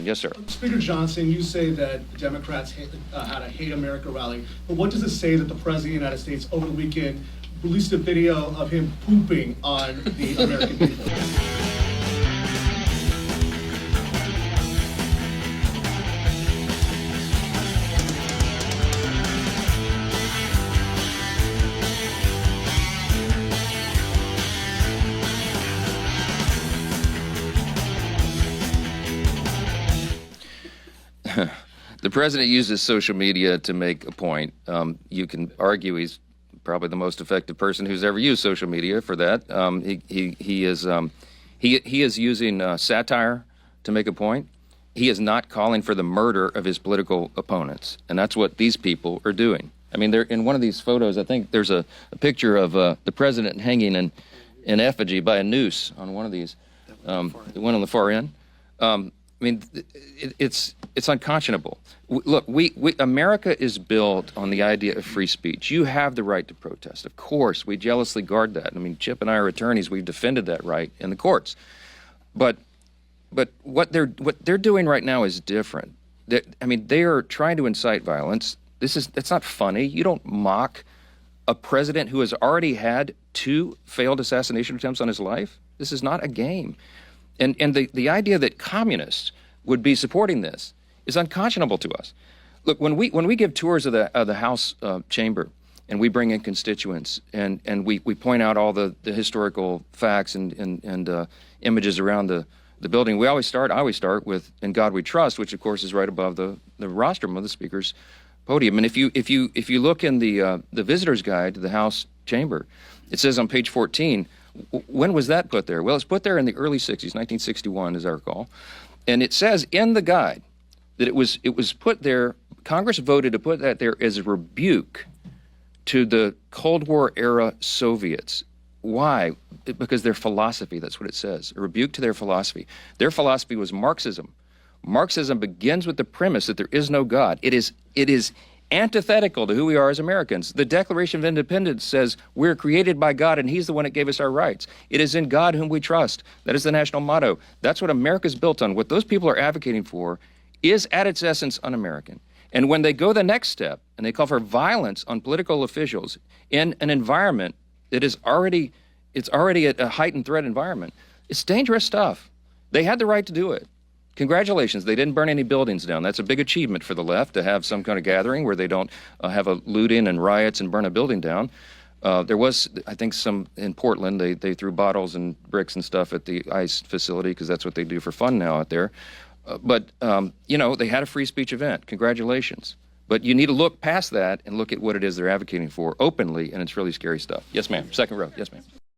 Yes, sir. Speaker Johnson, you say that the Democrats had a Hate America rally, but what does it say that the President of the United States over the weekend released a video of him pooping on the American people? The president uses social media to make a point. You can argue he's probably the most effective person who's ever used social media for that. He is using satire to make a point. He is not calling for the murder of his political opponents, and that's what theyese people are doing. I mean, they're in one of these photos. I think there's a picture of the president hanging in effigy by a noose on one of these. The one on the far end. I mean, it's unconscionable. Look, America is built on the idea of free speech. You have the right to protest. Of course, we jealously guard that. I mean, Chip and I are attorneys. We've defended that right in the courts. But what they're doing right now is different. They are trying to incite violence. It's not funny. You don't mock a president who has already had 2 failed assassination attempts on his life. This is not a game. And the idea that communists would be supporting this is unconscionable to us. Look, when we give tours of the House chamber and we bring in constituents and we point out all the historical facts and images around the building, I always start with "In God We Trust," which of course is right above the rostrum of the Speaker's podium. And if you look in the visitor's guide to the House chamber, it says on page 14. When was that put there? Well, it's put there in the early 60s, 1961, as I recall. And it says in the guide that it was put there, Congress voted to put that there as a rebuke to the Cold War era Soviets. Why? Because their philosophy, that's what it says, a rebuke to their philosophy. Their philosophy was Marxism. Marxism begins with the premise that there is no God. It is antithetical to who we are as Americans. The Declaration of Independence says we're created by God and He's the one that gave us our rights. It is in God whom we trust. That is the national motto. That's what America's built on. What those people are advocating for is at its essence un-American. And when they go the next step and they call for violence on political officials in an environment that is already a heightened threat environment, it's dangerous stuff. They had the right to do it. Congratulations, they didn't burn any buildings down. That's a big achievement for the left, to have some kind of gathering where they don't have a loot-in and riots and burn a building down. There was, I think, some in Portland, they threw bottles and bricks and stuff at the ICE facility because that's what they do for fun now out there. But they had a free speech event. Congratulations. But you need to look past that and look at what it is they're advocating for openly, and it's really scary stuff. Yes, ma'am. Second row. Yes, ma'am.